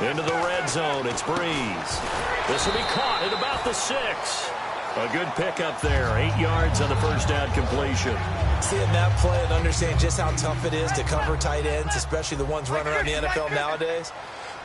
Into the red zone, it's Breeze. This will be caught at about the 6. A good pickup there, 8 yards on the first down completion. Seeing that play and understanding just how tough it is to cover tight ends, especially the ones running around the NFL nowadays,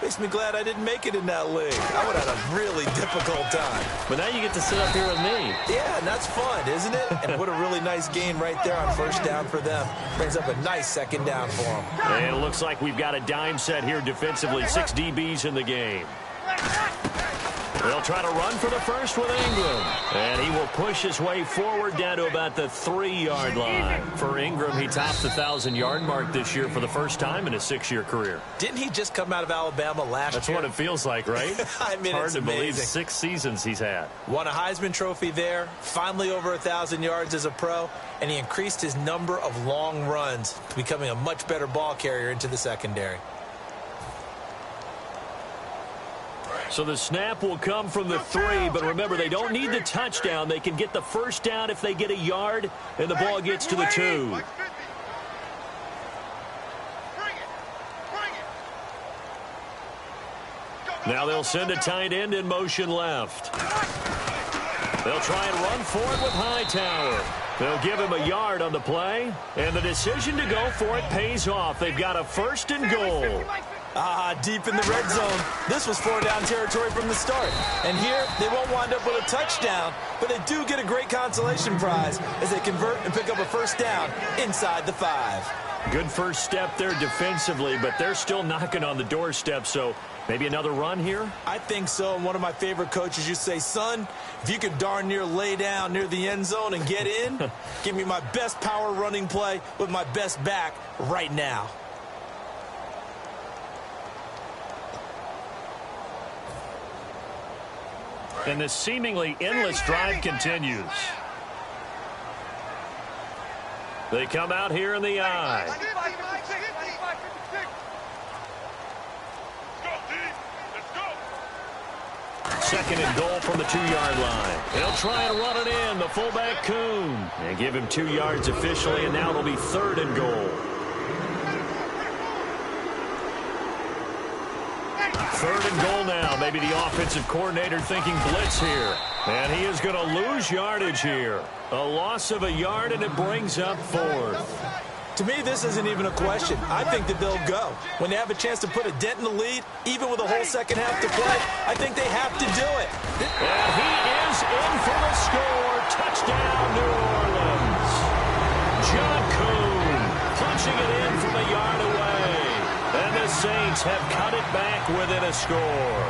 makes me glad I didn't make it in that league. I would have had a really difficult time. But now you get to sit up here with me. Yeah, and that's fun, isn't it? And what a really nice gain right there on first down for them. Brings up a nice second down for them. And it looks like we've got a dime set here defensively. 6 DBs in the game. They'll try to run for the first with Ingram. And he will push his way forward down to about the 3-yard line. For Ingram, he topped the 1,000-yard mark this year for the first time in his 6-year career. Didn't he just come out of Alabama last year? That's what it feels like, right? I mean, it's hard it's to amazing. believe 6 seasons he's had. Won a Heisman Trophy there, finally over 1,000 yards as a pro, and he increased his number of long runs, becoming a much better ball carrier into the secondary. So the snap will come from the 3, but remember, they don't need the touchdown. They can get the first down if they get a yard, and the ball gets to the 2. Now they'll send a tight end in motion left. They'll try and run for it with Hightower. They'll give him a yard on the play, and the decision to go for it pays off. They've got a 1st and goal. Deep in the red zone. This was 4-down territory from the start. And here, they won't wind up with a touchdown, but they do get a great consolation prize as they convert and pick up a 1st down inside the 5. Good first step there defensively, but they're still knocking on the doorstep, so maybe another run here? I think so. And one of my favorite coaches used to say, son, if you could darn near lay down near the end zone and get in, give me my best power running play with my best back right now. And this seemingly endless drive continues. They come out here in the I. Second and goal from the 2-yard line. They'll try and run it in, the fullback Kuhn. And give him 2 yards officially, and now it'll be 3rd and goal. 3rd and goal now. Maybe the offensive coordinator thinking blitz here. And he is going to lose yardage here. A loss of a yard, and it brings up 4th. To me, this isn't even a question. I think that they'll go. When they have a chance to put a dent in the lead, even with a whole second half to play, I think they have to do it. And he is in for the score. Touchdown, New Orleans. John Kuhn punching it in from a yard away. And the Saints have cut it back within a score.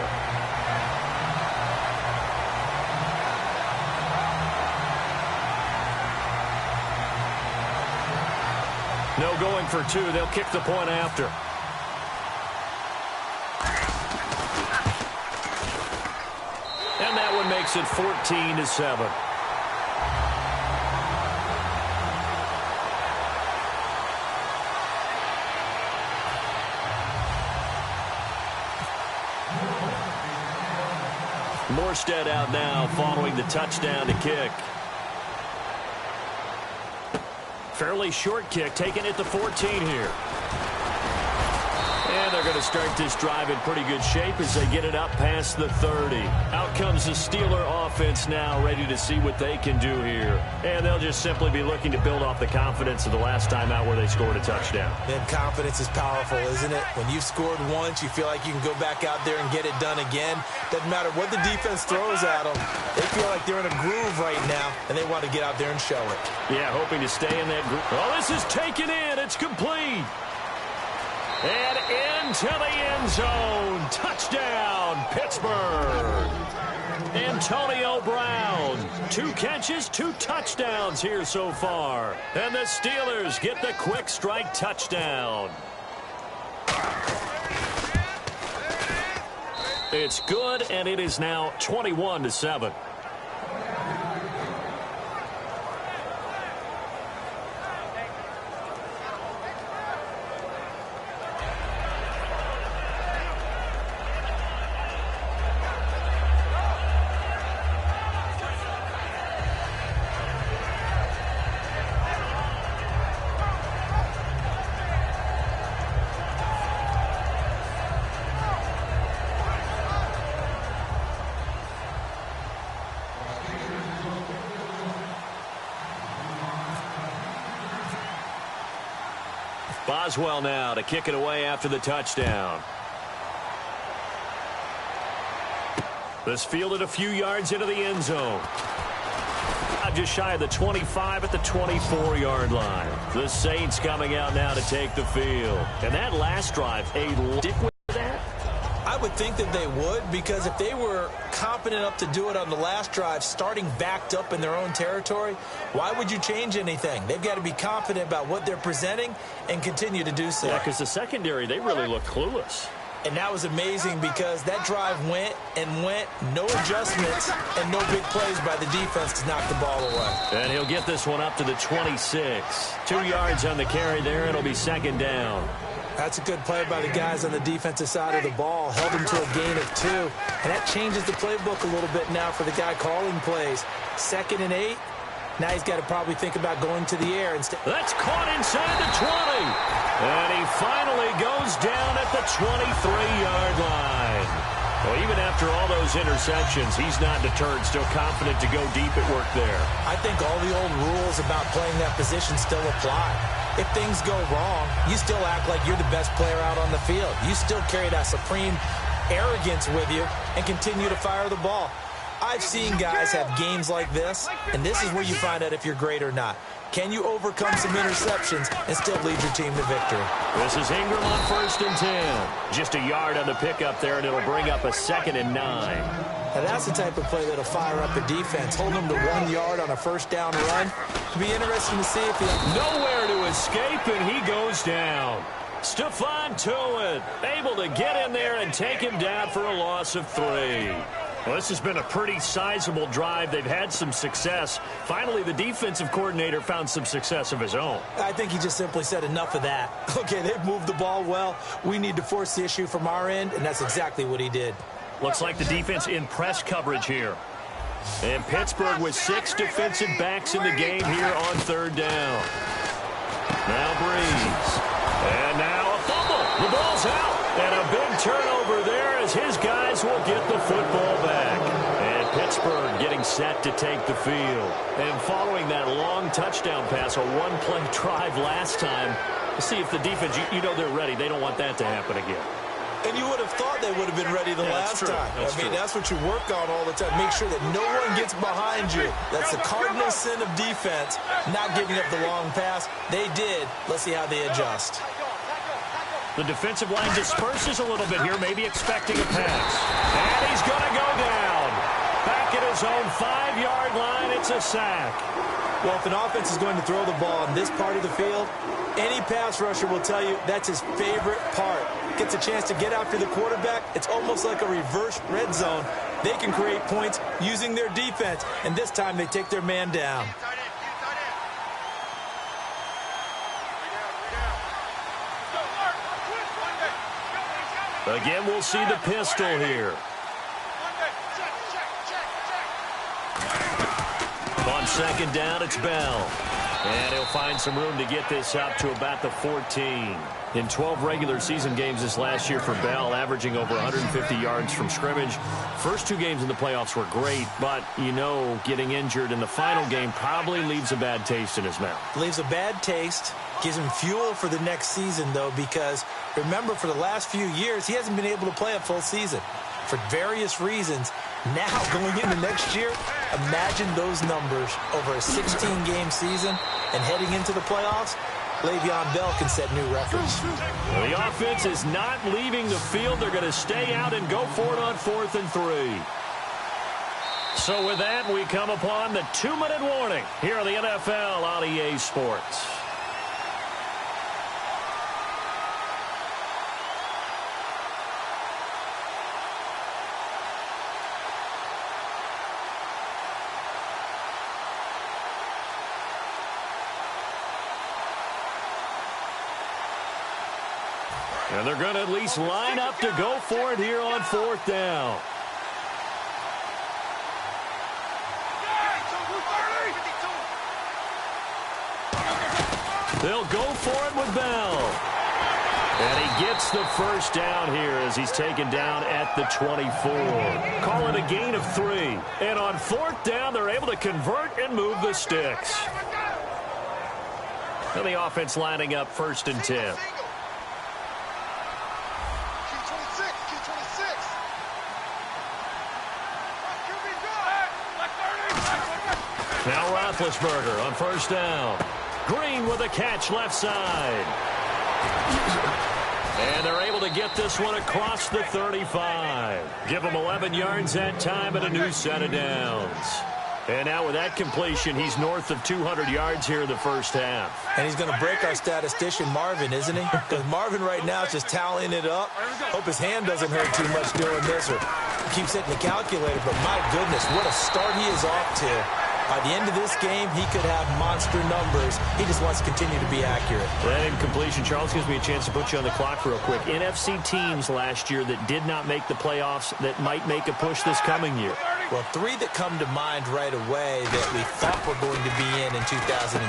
No going for 2. They'll kick the point after. And that one makes it 14-7. Morstead out now following the touchdown to kick. Fairly short kick, taken at the 14 here. And they're going to start this drive in pretty good shape as they get it up past the 30. Out comes the Steeler offense now, ready to see what they can do here. And they'll just simply be looking to build off the confidence of the last time out where they scored a touchdown. Then confidence is powerful, isn't it? When you've scored once, you feel like you can go back out there and get it done again. Doesn't matter what the defense throws at them. They feel like they're in a groove right now, and they want to get out there and show it. Yeah, hoping to stay in that groove. Oh, this is taken in. It's complete. And into the end zone. Touchdown, Pittsburgh. Antonio Brown. 2 catches, 2 touchdowns here so far. And the Steelers get the quick strike touchdown. It's good, and it is now 21-7. Boswell now to kick it away after the touchdown. This fielded a few yards into the end zone. Just shy of the 25 at the 24-yard line. The Saints coming out now to take the field. And that last drive, stick with that? I would think that they would, because if they were competent enough to do it on the last drive, starting backed up in their own territory, why would you change anything? They've got to be confident about what they're presenting and continue to do so. Yeah, because the secondary, they really look clueless. And that was amazing because that drive went and went, no adjustments and no big plays by the defense to knock the ball away. And he'll get this one up to the 26. 2 yards on the carry there. It'll be second down. That's a good play by the guys on the defensive side of the ball. Held him to a gain of 2. And that changes the playbook a little bit now for the guy calling plays. 2nd and 8. Now he's got to probably think about going to the air instead. That's caught inside the 20. And he finally goes down at the 23-yard line. Well, even after all those interceptions, he's not deterred, still confident to go deep at work there. I think all the old rules about playing that position still apply. If things go wrong, you still act like you're the best player out on the field. You still carry that supreme arrogance with you and continue to fire the ball. I've seen guys have games like this, and this is where you find out if you're great or not. Can you overcome some interceptions and still lead your team to victory? This is Ingram on 1st and 10. Just a yard on the pickup there, and it'll bring up a 2nd and 9. Now that's the type of play that'll fire up a defense. Hold them to 1 yard on a first down run. It'll be interesting to see if he... Nowhere to escape, and he goes down. Stephon Tuitt able to get in there and take him down for a loss of 3. Well, this has been a pretty sizable drive. They've had some success. Finally, the defensive coordinator found some success of his own. I think he just simply said enough of that. Okay, they've moved the ball well. We need to force the issue from our end, and that's exactly what he did. Looks like the defense in press coverage here. And Pittsburgh with 6 defensive backs in the game here on 3rd down. Now Breeze. And now a fumble. The ball's out. And a big turnover there as his guys will get the football back. And Pittsburgh getting set to take the field. And following that long touchdown pass, a one-play drive last time, to see if the defense, you know they're ready. They don't want that to happen again. And you would have thought they would have been ready the last time. That's what you work on all the time. Make sure that no one gets behind you. That's the cardinal sin of defense, not giving up the long pass. They did. Let's see how they adjust. The defensive line disperses a little bit here, maybe expecting a pass. And he's going to go down. Back at his own 5-yard line, it's a sack. Well, if an offense is going to throw the ball in this part of the field, any pass rusher will tell you that's his favorite part. Gets a chance to get after the quarterback. It's almost like a reverse red zone. They can create points using their defense, and this time they take their man down. Again, we'll see the pistol here. On 2nd down, it's Bell. And he'll find some room to get this up to about the 14. In 12 regular season games this last year for Bell, averaging over 150 yards from scrimmage. First 2 games in the playoffs were great, but, you know, getting injured in the final game probably leaves a bad taste in his mouth. Leaves a bad taste. Gives him fuel for the next season, though, because, remember, for the last few years, he hasn't been able to play a full season for various reasons. Now, going into next year, imagine those numbers over a 16-game season and heading into the playoffs. Le'Veon Bell can set new records. Well, the offense is not leaving the field. They're going to stay out and go for it on 4th and 3. So with that, we come upon the 2-minute warning here on the NFL on EA Sports. And they're going to at least line up to go for it here on 4th down. They'll go for it with Bell. And he gets the first down here as he's taken down at the 24. Call it a gain of 3. And on 4th down, they're able to convert and move the sticks. And the offense lining up 1st and 10. Now Roethlisberger on 1st down. Green with a catch left side. And they're able to get this one across the 35. Give him 11 yards that time and a new set of downs. And now with that completion, he's north of 200 yards here in the 1st half. And he's going to break our statistician, Marvin, isn't he? Because Marvin right now is just tallying it up. Hope his hand doesn't hurt too much doing this or keeps hitting the calculator. But my goodness, what a start he is off to. By the end of this game, he could have monster numbers. He just wants to continue to be accurate. That incompletion, Charles, gives me a chance to put you on the clock real quick. NFC teams last year that did not make the playoffs that might make a push this coming year. Well, 3 that come to mind right away that we thought were going to be in 2016.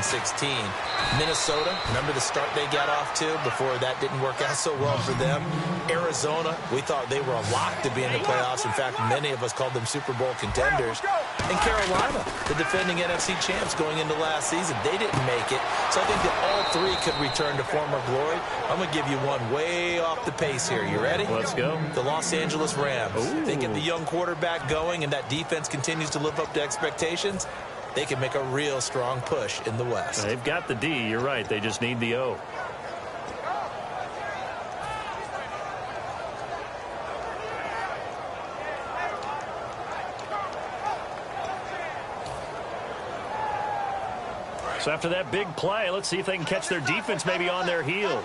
Minnesota, remember the start they got off to before that didn't work out so well for them. Arizona, we thought they were a lock to be in the playoffs. In fact, many of us called them Super Bowl contenders. And Carolina, the defending NFC champs going into last season, they didn't make it. So I think that all 3 could return to former glory. I'm going to give you one way off the pace here. You ready? Let's go. The Los Angeles Rams. Ooh. They get the young quarterback going, and that defense continues to live up to expectations. They can make a real strong push in the West. They've got the D. You're right. They just need the O. So after that big play, let's see if they can catch their defense maybe on their heels.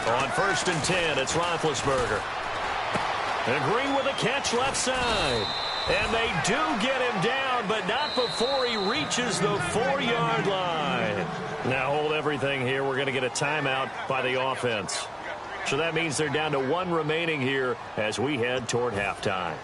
On 1st and 10, it's Roethlisberger. And Green with a catch left side. And they do get him down, but not before he reaches the 4-yard line. Now hold everything here. We're going to get a timeout by the offense. So that means they're down to 1 remaining here as we head toward halftime.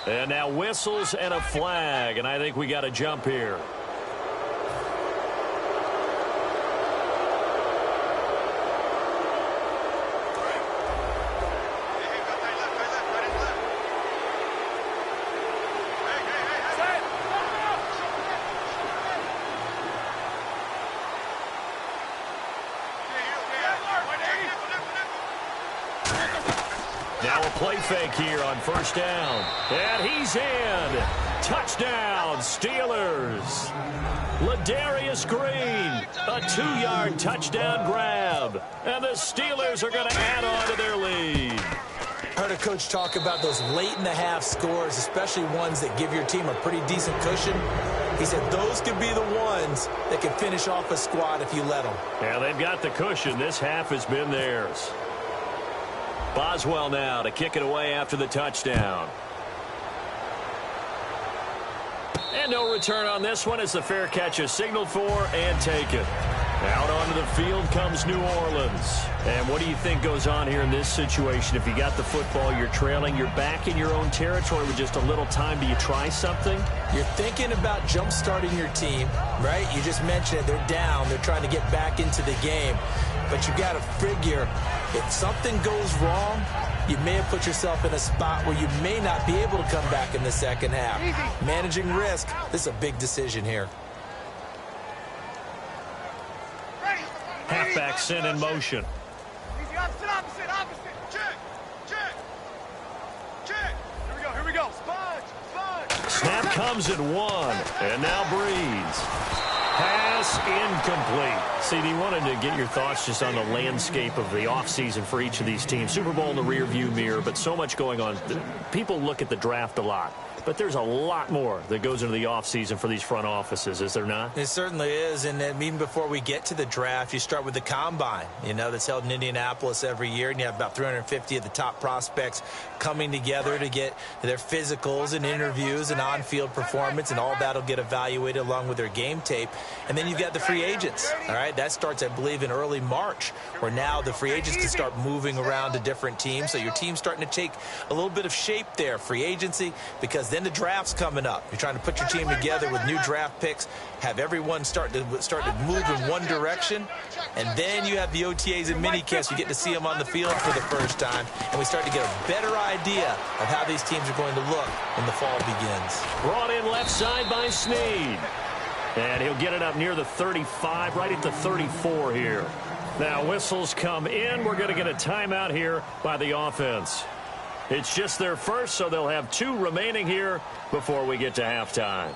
And now whistles and a flag, and I think we got a jump here. Now a play fake here on 1st down. And he's in. Touchdown, Steelers. Ladarius Green, a 2-yard touchdown grab. And the Steelers are going to add on to their lead. I heard a coach talk about those late-in-the-half scores, especially ones that give your team a pretty decent cushion. He said those could be the ones that can finish off a squad if you let them. Yeah, they've got the cushion. This half has been theirs. Boswell now to kick it away after the touchdown. And no return on this one as the fair catch is signaled for and taken. Out onto the field comes New Orleans. And what do you think goes on here in this situation? If you got the football, you're trailing, you're back in your own territory with just a little time. Do you try something? You're thinking about jump-starting your team, right? You just mentioned it. They're down. They're trying to get back into the game. But you got to figure if something goes wrong, you may have put yourself in a spot where you may not be able to come back in the second half. Managing risk, this is a big decision here. Halfback sent in motion. Opposite. Check. Here we go. Sponge. Snap comes at 1. And now Breeze. Pass incomplete. CD, wanted to get your thoughts just on the landscape of the offseason for each of these teams. Super Bowl in the rearview mirror, but so much going on. People look at the draft a lot, but there's a lot more that goes into the offseason for these front offices, is there not? It certainly is, and even before we get to the draft, you start with the combine, that's held in Indianapolis every year, and you have about 350 of the top prospects coming together to get their physicals and interviews and on-field performance, and all that will get evaluated along with their game tape. And then you've got the free agents, all right? That starts, I believe, in early March, where now the free agents can start moving around to different teams, so your team's starting to take a little bit of shape there, free agency, because then the draft's coming up. You're trying to put your team together with new draft picks, have everyone start to move in one direction, and then you have the OTAs and minicamps. You get to see them on the field for the first time, and we start to get a better idea of how these teams are going to look when the fall begins. Brought in left side by Snead. And he'll get it up near the 35, right at the 34 here. Now whistles come in. We're going to get a timeout here by the offense. It's just their first, so they'll have 2 remaining here before we get to halftime.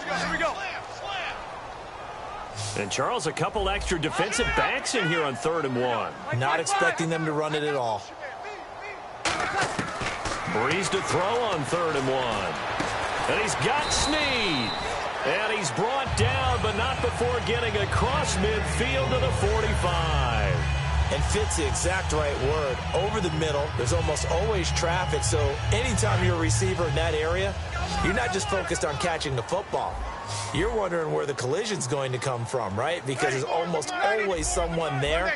Here we go. And Charles, a couple extra defensive backs in here on 3rd and 1. Not expecting them to run it at all. Breeze to throw on 3rd and 1. And he's got Snead. And he's brought down, but not before getting across midfield to the 45. And fits the exact right word. Over the middle, there's almost always traffic, so anytime you're a receiver in that area, you're not just focused on catching the football. You're wondering where the collision's going to come from, right? Because there's almost always someone there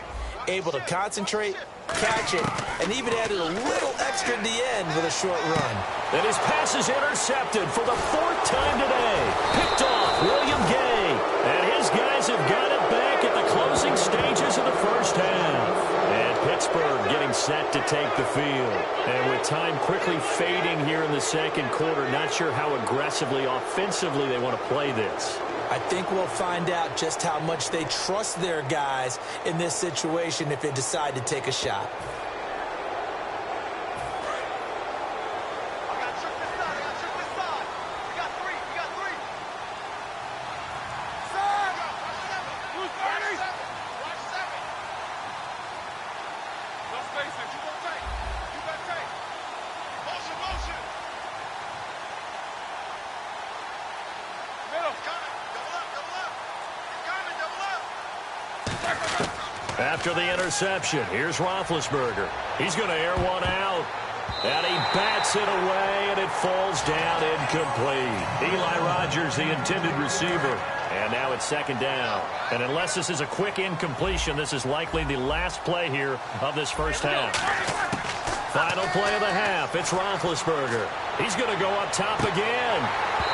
able to concentrate, catch it, and even added a little extra at the end with a short run. And his pass is intercepted for the 4th time today. Picked off William Gay. And his guys have got it back at the closing stages of the first half. And Pittsburgh getting set to take the field. And with time quickly fading here in the second quarter, not sure how aggressively, offensively they want to play this. I think we'll find out just how much they trust their guys in this situation if they decide to take a shot. After the interception, here's Roethlisberger. He's going to air one out. And he bats it away, and it falls down incomplete. Eli Rogers, the intended receiver. And now it's 2nd down. And unless this is a quick incompletion, this is likely the last play here of this first half. Final play of the half. It's Roethlisberger. He's going to go up top again.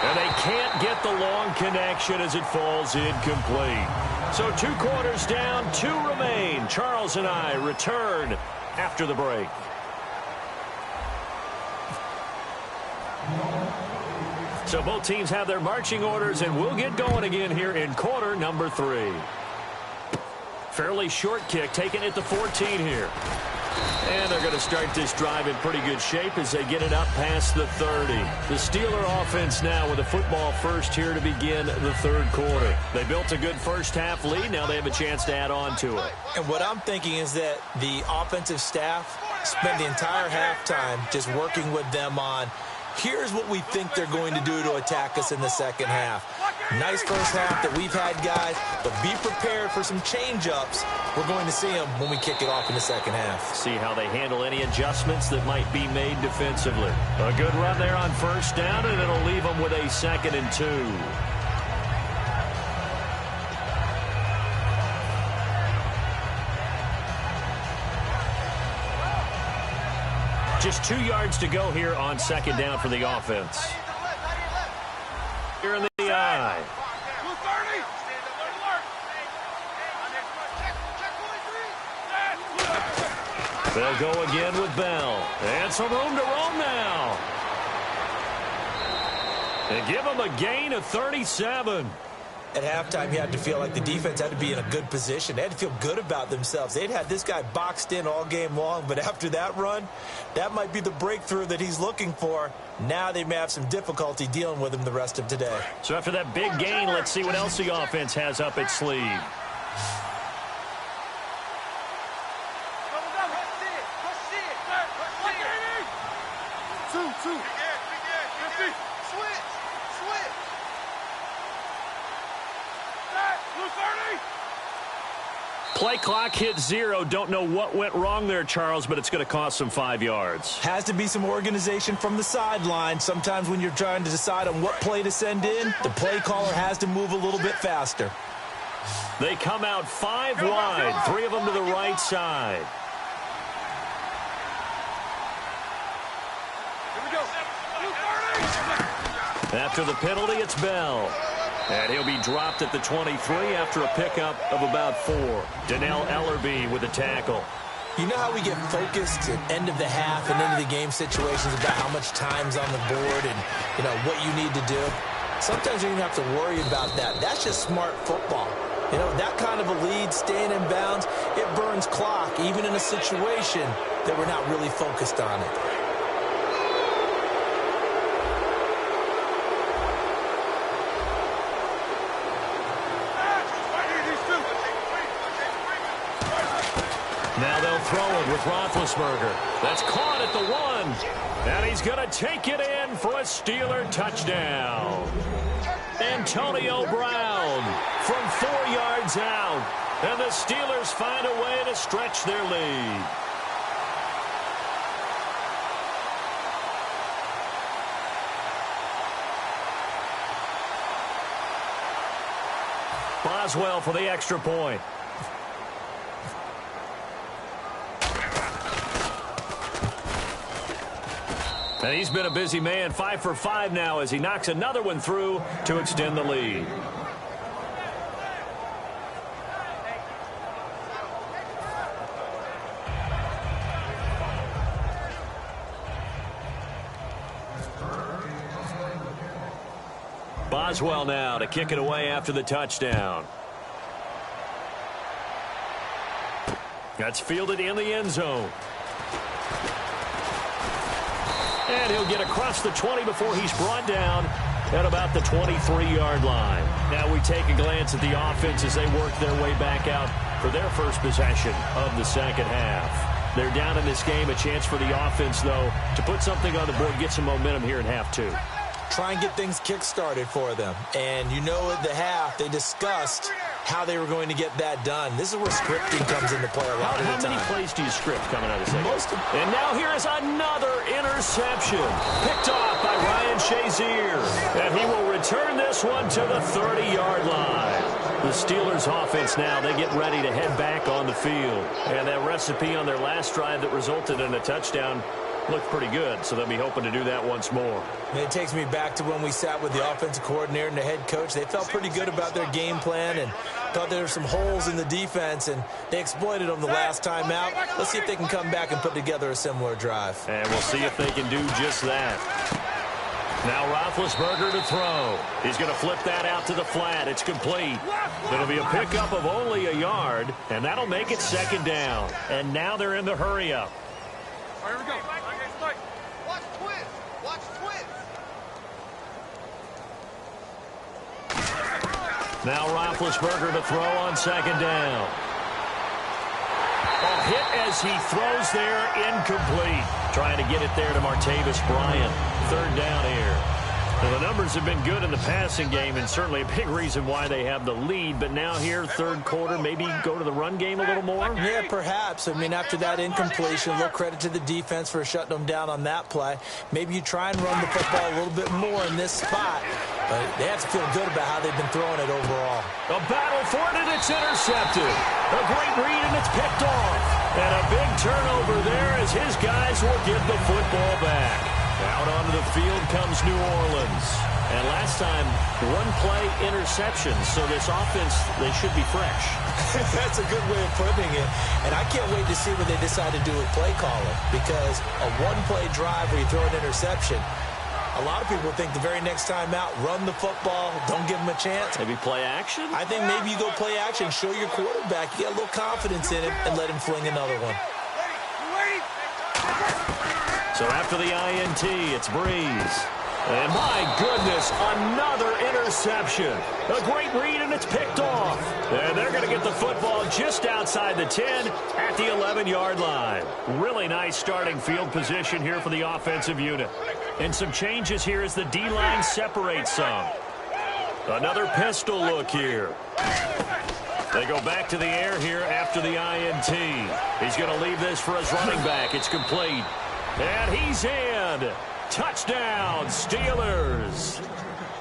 And they can't get the long connection as it falls incomplete. So 2 quarters down, 2 remain. Charles and I return after the break. So both teams have their marching orders, and we'll get going again here in quarter number 3. Fairly short kick, taken at the 14 here. And they're going to start this drive in pretty good shape as they get it up past the 30. The Steeler offense now with a football first here to begin the 3rd quarter. They built a good first half lead. Now they have a chance to add on to it. And what I'm thinking is that the offensive staff spent the entire halftime just working with them on, here's what we think they're going to do to attack us in the second half. Nice first half that we've had, guys, but be prepared for some change-ups. We're going to see them when we kick it off in the second half. See how they handle any adjustments that might be made defensively. A good run there on first down, and it'll leave them with a 2nd and 2. Just 2 yards to go here on 2nd down for the offense. Here in the eye. They'll go again with Bell. And some room to roam now. And give them a gain of 37. at halftime, you had to feel like the defense had to be in a good position. They had to feel good about themselves. They'd had this guy boxed in all game long, but after that run, that might be the breakthrough that he's looking for. Now they may have some difficulty dealing with him the rest of today. So after that big gain, let's see what else the offense has up its sleeve. Two. Play clock hit 0. Don't know what went wrong there, Charles, but it's going to cost them 5 yards. Has to be some organization from the sideline. Sometimes when you're trying to decide on what play to send in, the play caller has to move a little bit faster. They come out 5 wide, 3 of them to the right side. After the penalty, it's Bell. And he'll be dropped at the 23 after a pickup of about 4. Donnell Ellerbe with the tackle. You know how we get focused at end of the half and into the game situations about how much time's on the board and, what you need to do? Sometimes you don't have to worry about that. That's just smart football. That kind of a lead, staying in bounds, it burns clock, even in a situation that we're not really focused on it. Now they'll throw it with Roethlisberger. That's caught at the 1. And he's going to take it in for a Steeler touchdown. Antonio Brown from 4 yards out. And the Steelers find a way to stretch their lead. Boswell for the extra point. And he's been a busy man, 5 for 5 now as he knocks another one through to extend the lead. Boswell now to kick it away after the touchdown. That's fielded in the end zone. And he'll get across the 20 before he's brought down at about the 23-yard line. Now we take a glance at the offense as they work their way back out for their first possession of the second half. They're down in this game. A chance for the offense, though, to put something on the board, get some momentum here in half 2. Try and get things kick-started for them. And at the half, they discussed how they were going to get that done. This is where scripting comes into play a lot of the time. How many plays do you script coming out of the second? Most of them. And now here's another interception. Picked off by Ryan Shazier. And he will return this one to the 30-yard line. The Steelers offense now, they get ready to head back on the field. And that recipe on their last drive that resulted in a touchdown looked pretty good, so they'll be hoping to do that once more. And it takes me back to when we sat with the offensive coordinator and the head coach. They felt pretty good about their game plan and thought there were some holes in the defense, and they exploited them the last time out. Let's see if they can come back and put together a similar drive. And we'll see if they can do just that. Now Roethlisberger to throw. He's going to flip that out to the flat. It's complete. It'll be a pickup of only a yard, and that'll make it second down. And now they're in the hurry-up. All right, here we go. Watch twist. Watch twist. Now Roethlisberger to throw on second down. A hit as he throws there, incomplete. Trying to get it there to Martavis Bryant. Third down here. Now, the numbers have been good in the passing game, and certainly a big reason why they have the lead. But now here, third quarter, maybe go to the run game a little more? Yeah, perhaps. I mean, after that incompletion, a little credit to the defense for shutting them down on that play. Maybe you try and run the football a little bit more in this spot. But they have to feel good about how they've been throwing it overall. A battle for it, and it's intercepted. A great read, and it's picked off. And a big turnover there as his guys will give the football back. Out onto the field comes New Orleans. And last time, one play interception. So this offense, they should be fresh. That's a good way of putting it. And I can't wait to see what they decide to do with play calling. Because a one-play drive where you throw an interception, A lot of people think the very next time out, run the football, don't give him a chance. Maybe play action? I think maybe you go play action, show your quarterback you got a little confidence in him, and let him fling another one. So after the INT, it's Breeze. And my goodness, another interception. A great read, and it's picked off. And they're going to get the football just outside the 10 at the 11-yard line. Really nice starting field position here for the offensive unit. And some changes here as the D-line separates some. Another pistol look here. They go back to the air here after the INT. He's going to leave this for his running back. It's complete. And he's in. Touchdown, Steelers.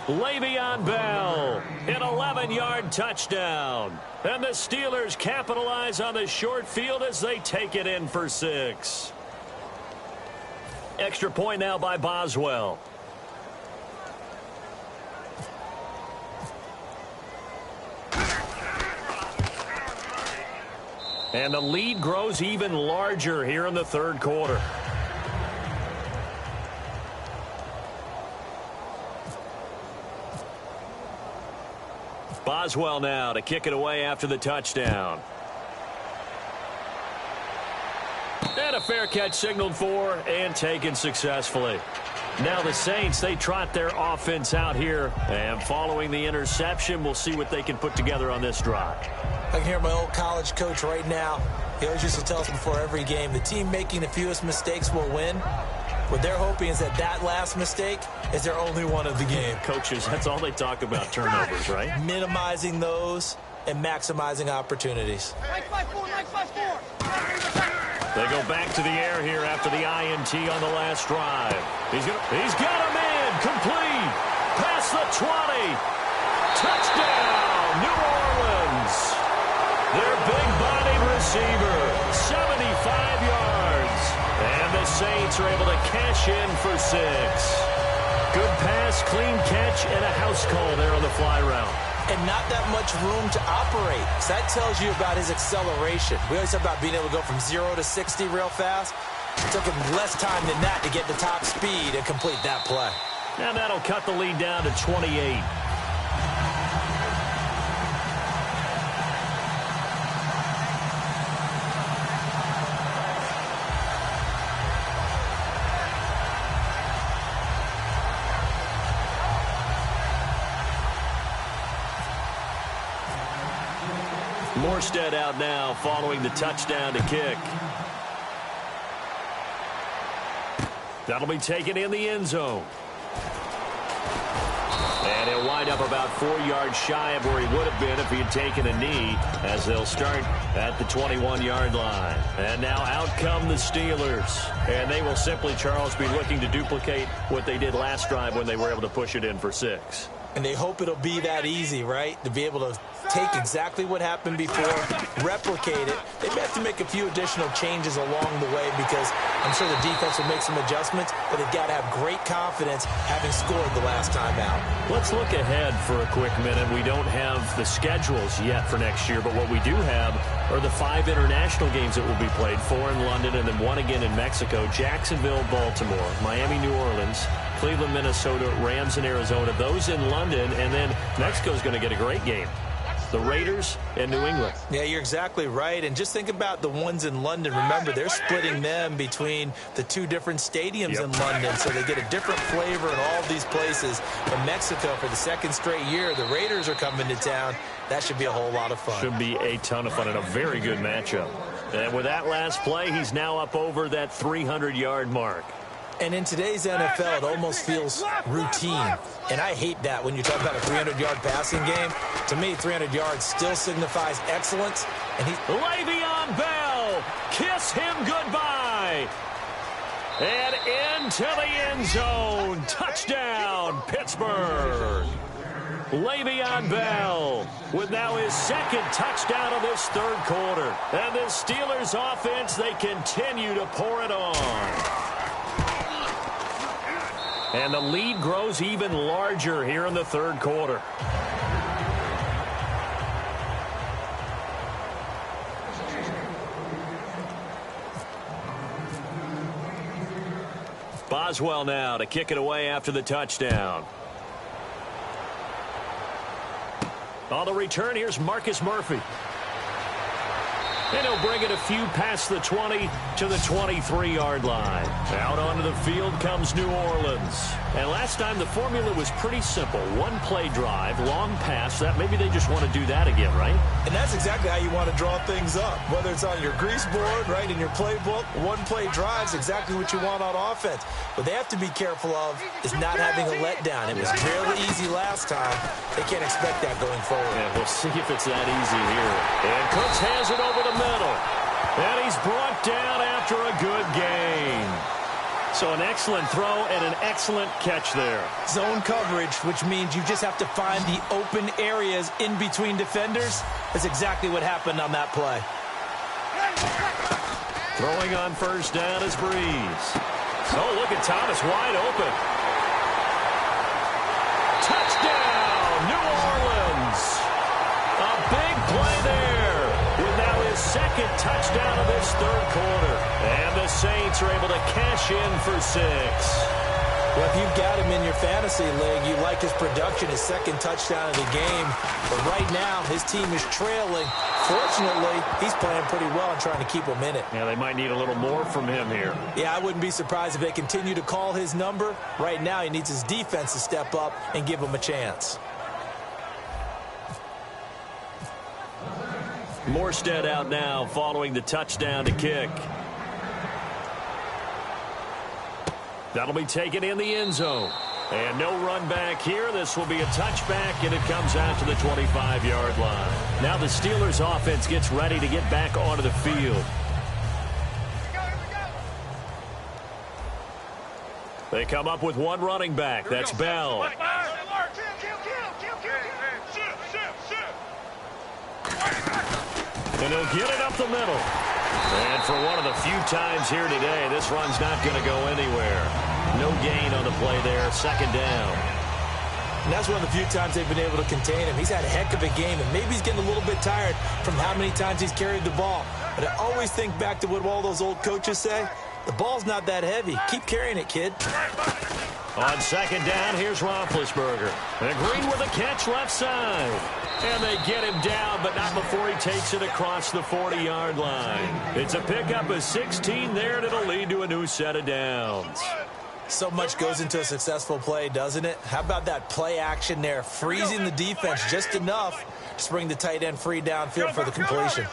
Le'Veon Bell, an 11-yard touchdown. And the Steelers capitalize on the short field as they take it in for 6. Extra point now by Boswell. And the lead grows even larger here in the third quarter. Boswell now to kick it away after the touchdown. And a fair catch signaled for and taken successfully. Now the Saints, they trot their offense out here. And following the interception, we'll see what they can put together on this drive. I can hear my old college coach right now. He always used to tell us before every game, the team making the fewest mistakes will win. What they're hoping is that last mistake is their only one of the game. Coaches, that's all they talk about, turnovers, right? Minimizing those and maximizing opportunities. They go back to the air here after the INT on the last drive. He's got a man complete. Past the 20. Touchdown, New Orleans. Their big-bodied receiver, 75 yards. And the Saints are able to cash in for 6. Good pass, clean catch, and a house call there on the fly route. And not that much room to operate. So that tells you about his acceleration. We always talk about being able to go from 0 to 60 real fast. It took him less time than that to get the top speed and complete that play. And that'll cut the lead down to 28. Morstead out now following the touchdown to kick. That'll be taken in the end zone. And he'll wind up about 4 yards shy of where he would have been if he had taken a knee, as they'll start at the 21-yard line. And now out come the Steelers. And they will simply, Charles, be looking to duplicate what they did last drive when they were able to push it in for 6. And they hope it'll be that easy, right? To be able to take exactly what happened before, replicate it. They may have to make a few additional changes along the way because I'm sure the defense will make some adjustments, but they've got to have great confidence having scored the last time out. Let's look ahead for a quick minute. We don't have the schedules yet for next year, but what we do have are the 5 international games that will be played, 4 in London and then 1 again in Mexico, Jacksonville, Baltimore, Miami, New Orleans, Cleveland, Minnesota, Rams, and Arizona. Those in London, and then Mexico's going to get a great game. The Raiders and New England. Yeah, you're exactly right. And just think about the ones in London. Remember, they're splitting them between the 2 different stadiums in London, so they get a different flavor in all of these places. But Mexico, for the 2nd straight year, the Raiders are coming to town. That should be a whole lot of fun. Should be a ton of fun and a very good matchup. And with that last play, he's now up over that 300-yard mark. And in today's NFL, it almost feels routine. And I hate that when you talk about a 300-yard passing game. To me, 300 yards still signifies excellence. And Le'Veon Bell, kiss him goodbye. And into the end zone. Touchdown, Pittsburgh. Le'Veon Bell with now his 2nd touchdown of this 3rd quarter. And the Steelers offense, they continue to pour it on. And the lead grows even larger here in the 3rd quarter. Boswell now to kick it away after the touchdown. On the return, here's Marcus Murphy. And he'll bring it a few past the 20 to the 23-yard line. Out onto the field comes New Orleans. And last time the formula was pretty simple. One-play drive, long pass. That maybe they just want to do that again, right? And that's exactly how you want to draw things up. Whether it's on your grease board, right, in your playbook, one-play drive's exactly what you want on offense. What they have to be careful of is not having a letdown. It was really easy last time. They can't expect that going forward. Yeah, we'll see if it's that easy here. And Cooks has it over the middle. And he's brought down after a good gain. So an excellent throw and an excellent catch there. Zone coverage, which means you just have to find the open areas in between defenders. That's exactly what happened on that play. Throwing on first down is Breeze. Oh, look at Thomas wide open. Touchdown, New Orleans. A big play there. With now his second touchdown of this third quarter. And the Saints are able to cash in for 6. Well, if you've got him in your fantasy league, you like his production, his second touchdown of the game. But right now, his team is trailing. Fortunately, he's playing pretty well and trying to keep him in it. Yeah, they might need a little more from him here. Yeah, I wouldn't be surprised if they continue to call his number. Right now, he needs his defense to step up and give him a chance. Morstead out now following the touchdown to kick. That'll be taken in the end zone. And no run back here. This will be a touchback, and it comes out to the 25-yard line. Now the Steelers offense gets ready to get back onto the field. They come up with one running back. That's Bell. And he'll get it up the middle. And for one of the few times here today, this run's not going to go anywhere. No gain on the play there. Second down. And that's one of the few times they've been able to contain him. He's had a heck of a game, and maybe he's getting a little bit tired from how many times he's carried the ball. But I always think back to what all those old coaches say. The ball's not that heavy. Keep carrying it, kid. On second down, here's Roethlisberger. And Green with a catch left side. And they get him down, but not before he takes it across the 40-yard line. It's a pickup of 16 there, and it'll lead to a new set of downs. So much goes into a successful play, doesn't it? How about that play action there, freezing the defense just enough to bring the tight end free downfield for the completion.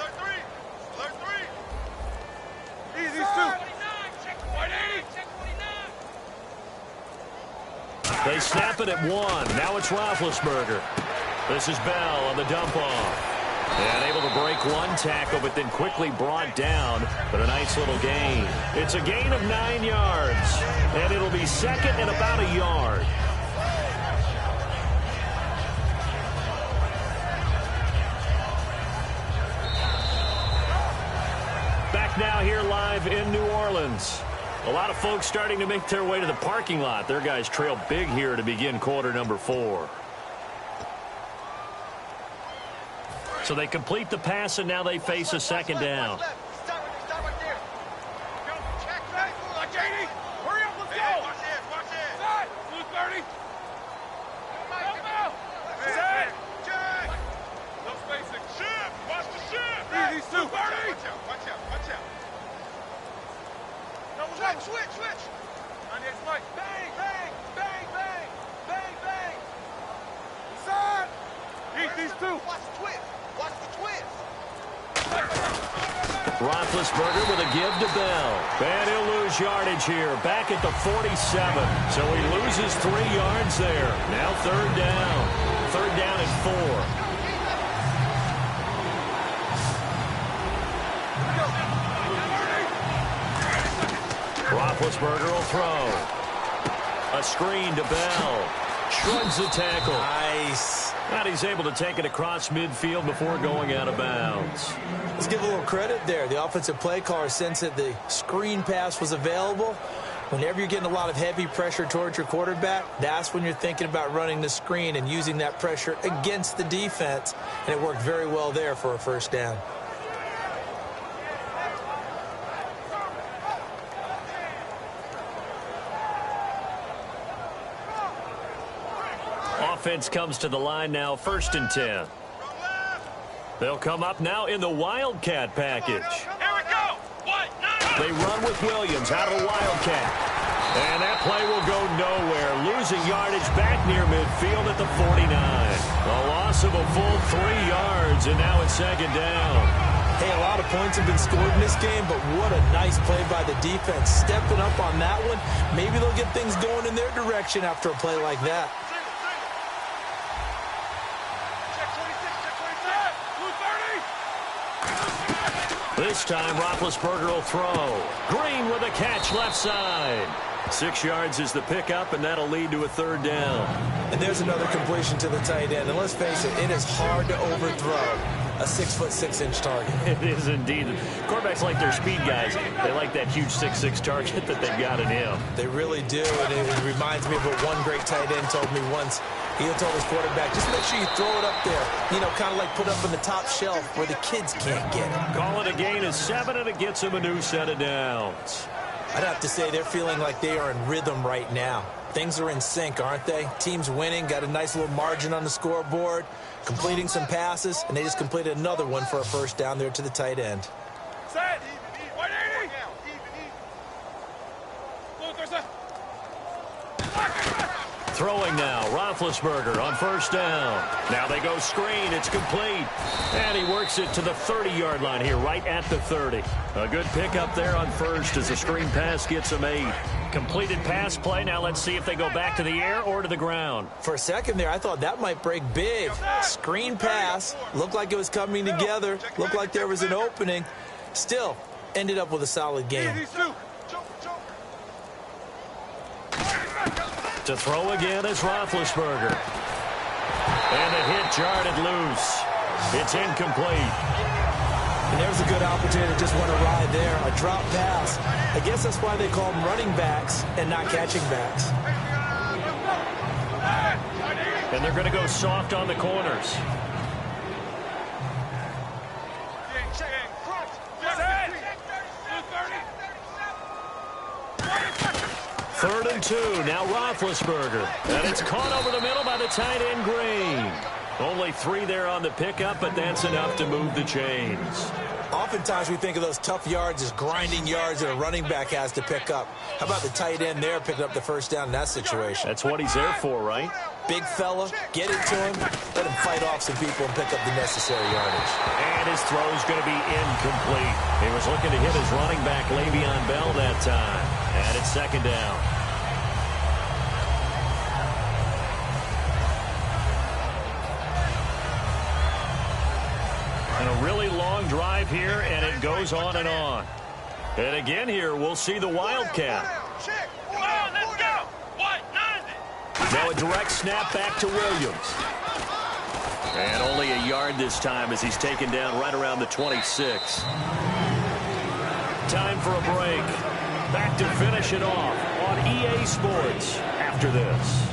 They snap it at 1. Now it's Roethlisberger. This is Bell on the dump off. And able to break one tackle, but then quickly brought down. But a nice little gain. It's a gain of 9 yards. And it'll be second and about a yard. Back now here live in New Orleans. A lot of folks starting to make their way to the parking lot. Their guys trail big here to begin quarter number 4. So they complete the pass, and now they face a second down. Switch. On his right. Bang, bang, bang, bang, bang, bang. Inside. These two. Watch the twist. Watch the twist. Roethlisberger with a give to Bell. And he'll lose yardage here. Back at the 47. So he loses 3 yards there. Now third down. Third down and 4. Roethlisberger will throw. A screen to Bell. Shrugs the tackle. Nice. And he's able to take it across midfield before going out of bounds. Let's give a little credit there. The offensive play caller sensed that the screen pass was available. Whenever you're getting a lot of heavy pressure towards your quarterback, that's when you're thinking about running the screen and using that pressure against the defense. And it worked very well there for a first down. offense comes to the line now, 1st and 10. They'll come up now in the Wildcat package. Here we go. They run with Williams out of the Wildcat. And that play will go nowhere. Losing yardage back near midfield at the 49. A loss of a full 3 yards, and now it's 2nd down. Hey, a lot of points have been scored in this game, but what a nice play by the defense. Stepping up on that one. Maybe they'll get things going in their direction after a play like that. This time, Roethlisberger will throw. Green with a catch left side. 6 yards is the pickup, and that'll lead to a 3rd down. And there's another completion to the tight end. And let's face it, it is hard to overthrow a 6'6" target. It is indeed. Quarterbacks like their speed guys. They like that huge 6'6" target that they've got in him. They really do, and it reminds me of what one great tight end told me once. He told his quarterback, just make sure you throw it up there. You know, kind of like put up on the top shelf where the kids can't get it. Call it a gain of 7, and it gets him a new set of downs. I'd have to say they're feeling like they are in rhythm right now. Things are in sync, aren't they? Team's winning, got a nice little margin on the scoreboard, completing some passes, and they just completed another one for a 1st down there to the tight end. Set. 180. Throwing now, Roethlisberger on 1st down. Now they go screen, it's complete. And he works it to the 30-yard line here, right at the 30. A good pickup there on 1st as the screen pass gets him 8. Completed pass play. Now let's see if they go back to the air or to the ground. For a second there, I thought that might break big. Screen pass. Looked like it was coming together. Looked like there was an opening. Still, ended up with a solid game. To throw again is Roethlisberger. And the hit jarred it loose. It's incomplete. And there's a good opportunity to just want to ride there. A drop pass. I guess that's why they call them running backs and not catching backs. And they're going to go soft on the corners. Third and 2. Now Roethlisberger. And it's caught over the middle by the tight end, Green. Only 3 there on the pickup, but that's enough to move the chains. Oftentimes we think of those tough yards as grinding yards that a running back has to pick up. How about the tight end there picking up the 1st down in that situation? That's what he's there for, right? Big fella, get it to him, let him fight off some people and pick up the necessary yardage. And his throw's going to be incomplete. He was looking to hit his running back, Le'Veon Bell, that time. And it's 2nd down. And a really long drive here, and it goes on and on. And again here, we'll see the Wildcat. Come on, let's go. 190. Now a direct snap back to Williams. And only a yard this time as he's taken down right around the 26. Time for a break. Back to finish it off on EA Sports after this.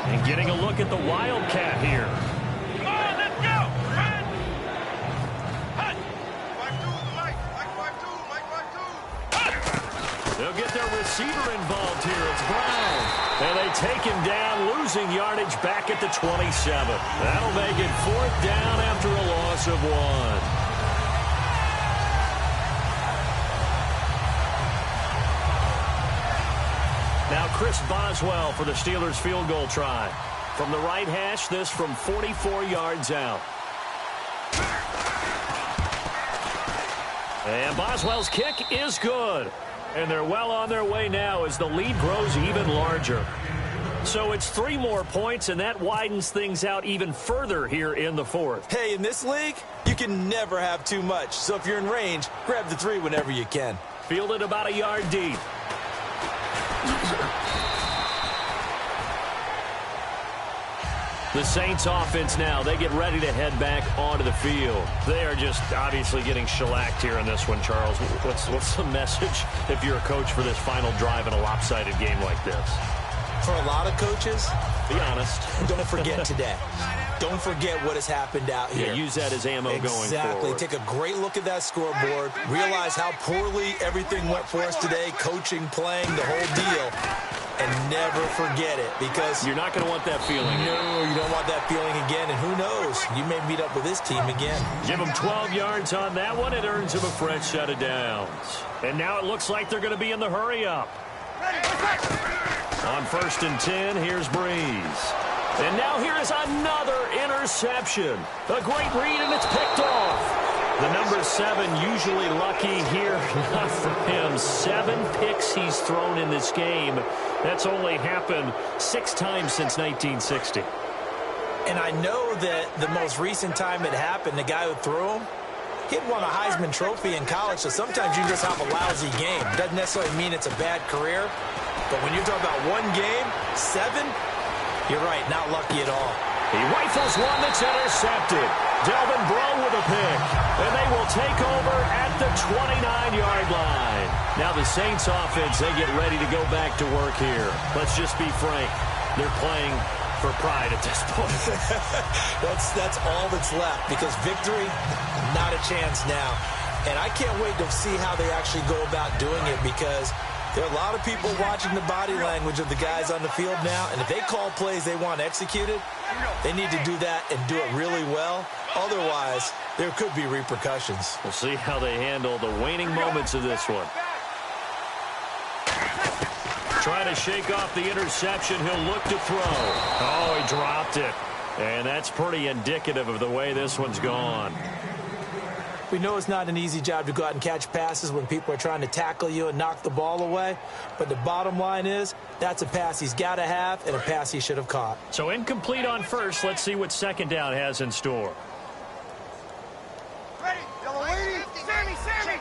And getting a look at the Wildcat here. Come on, let's go. Run. They'll get their receiver involved here. It's Brown. And they take him down, losing yardage back at the 27. That'll make it 4th down after a loss of 1. Now Chris Boswell for the Steelers field goal try. From the right hash, this from 44 yards out. And Boswell's kick is good. And they're well on their way now as the lead grows even larger. So it's 3 more points, and that widens things out even further here in the 4th. Hey, in this league, you can never have too much. So if you're in range, grab the 3 whenever you can. Fielded about a yard deep. The Saints offense now, they get ready to head back onto the field. They are just obviously getting shellacked here in this one, Charles. What's the message if you're a coach for this final drive in a lopsided game like this? For a lot of coaches, be honest. Don't forget today. Don't forget what has happened out here. Yeah, use that as ammo going forward. Exactly. Take a great look at that scoreboard. Realize how poorly everything went for us today, coaching, playing, the whole deal. and never forget it, because you're not going to want that feeling. No, you don't want that feeling again, and who knows? You may meet up with this team again. Give them 12 yards on that one. It earns them a fresh set of downs. And now it looks like they're going to be in the hurry-up. On 1st and 10, here's Breeze. And now here is another interception. A great read, and it's picked off. The number 7 usually lucky here. Not for him. 7 picks he's thrown in this game. That's only happened 6 times since 1960. And I know that the most recent time it happened, the guy who threw him, he'd won a Heisman Trophy in college, so sometimes you just have a lousy game. Doesn't necessarily mean it's a bad career. But when you're talking about one game, 7, you're right, not lucky at all. He rifles one that's intercepted. Delvin Breaux with a pick. And they will take over at the 29-yard line. Now the Saints offense, they get ready to go back to work here. Let's just be frank. They're playing for pride at this point. That's all that's left, because victory, not a chance now. And I can't wait to see how they actually go about doing it, because there are a lot of people watching the body language of the guys on the field now, and if they call plays they want executed, they need to do that and do it really well. Otherwise, there could be repercussions. We'll see how they handle the waning moments of this one. Trying to shake off the interception. He'll look to throw. Oh, he dropped it. And that's pretty indicative of the way this one's gone. We know it's not an easy job to go out and catch passes when people are trying to tackle you and knock the ball away. But the bottom line is, that's a pass he's got to have and a pass he should have caught. So incomplete on first. Let's see what second down has in store. Ready, yellow lady. Sammy.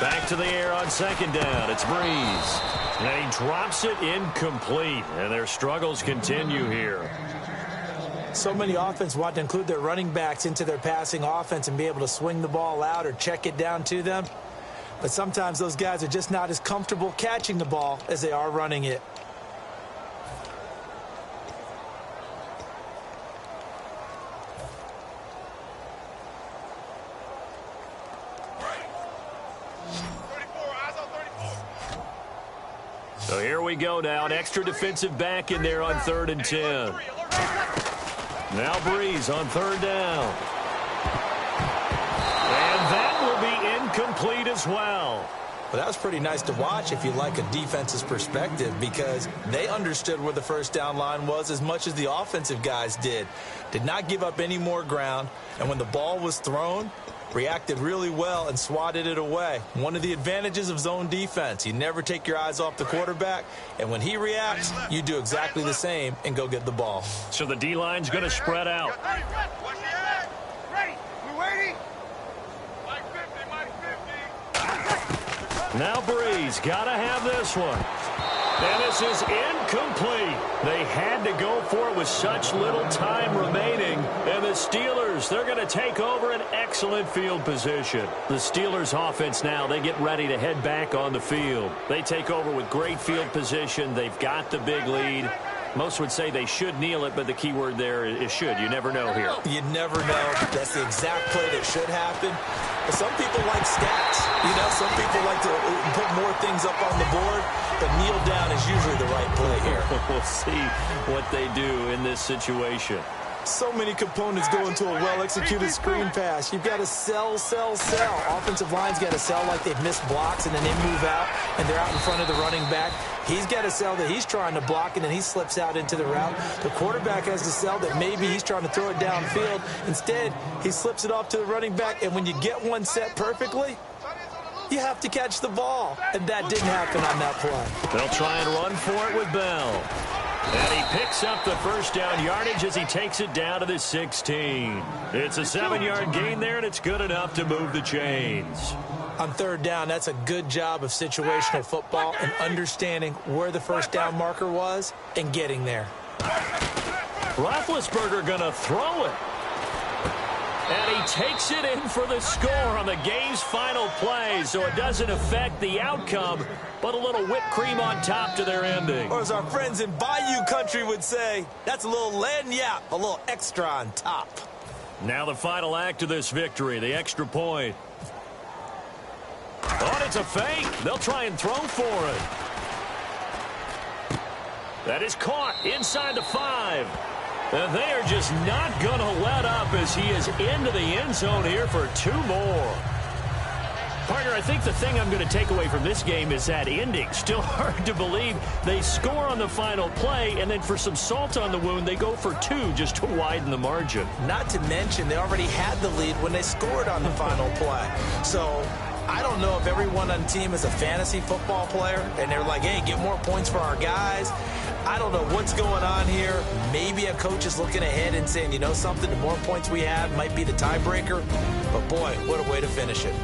Back to the air on second down. It's Breeze. And he drops it incomplete. And their struggles continue here. So many offense want to include their running backs into their passing offense and be able to swing the ball out or check it down to them. But sometimes those guys are just not as comfortable catching the ball as they are running it. So here we go now. An extra defensive back in there on 3rd and 10. Now Breeze on 3rd down. And that will be incomplete as well. Well, that was pretty nice to watch if you like a defense's perspective, because they understood where the first down line was as much as the offensive guys did. Did not give up any more ground, and when the ball was thrown, reacted really well and swatted it away. One of the advantages of zone defense, you never take your eyes off the quarterback, and when he reacts, you do exactly the same and go get the ball. So the D-line's going to spread out. Ready, we waiting. Mike 50, Mike 50. Now Breeze got to have this one. And this is incomplete. They had to go for it with such little time remaining. And the Steelers, they're going to take over an excellent field position. The Steelers offense now, they get ready to head back on the field. They take over with great field position. They've got the big lead. Most would say they should kneel it, but the key word there is should. You never know here. You never know. That's the exact play that should happen. But some people like stats. You know, some people like to put more things up on the board, but kneel down is usually the right play here. We'll see what they do in this situation. So many components go into a well-executed screen pass. You've got to sell. Offensive line's got to sell like they've missed blocks, and then they move out, and they're out in front of the running back. He's got to sell that he's trying to block, and then he slips out into the route. The quarterback has to sell that maybe he's trying to throw it downfield. Instead, he slips it off to the running back, and when you get one set perfectly, you have to catch the ball. And that didn't happen on that play. They'll try and run for it with Bell. And he picks up the first down yardage as he takes it down to the 16. It's a 7-yard gain there, and it's good enough to move the chains. On 3rd down, that's a good job of situational football and understanding where the first down marker was and getting there. Roethlisberger going to throw it. And he takes it in for the score on the game's final play, so it doesn't affect the outcome, but a little whipped cream on top to their ending. Or as our friends in Bayou Country would say, that's a little lagniappe, a little extra on top. Now the final act of this victory, the extra point. Oh, and it's a fake. They'll try and throw for it. That is caught inside the 5. And they are just not going to let up as he is into the end zone here for 2 more. Partner, I think the thing I'm going to take away from this game is that ending. Still hard to believe they score on the final play, and then for some salt on the wound, they go for 2 just to widen the margin. Not to mention they already had the lead when they scored on the final play. So I don't know if everyone on the team is a fantasy football player, and they're like, hey, get more points for our guys. I don't know what's going on here. Maybe a coach is looking ahead and saying, you know something, the more points we have might be the tiebreaker. But, boy, what a way to finish it.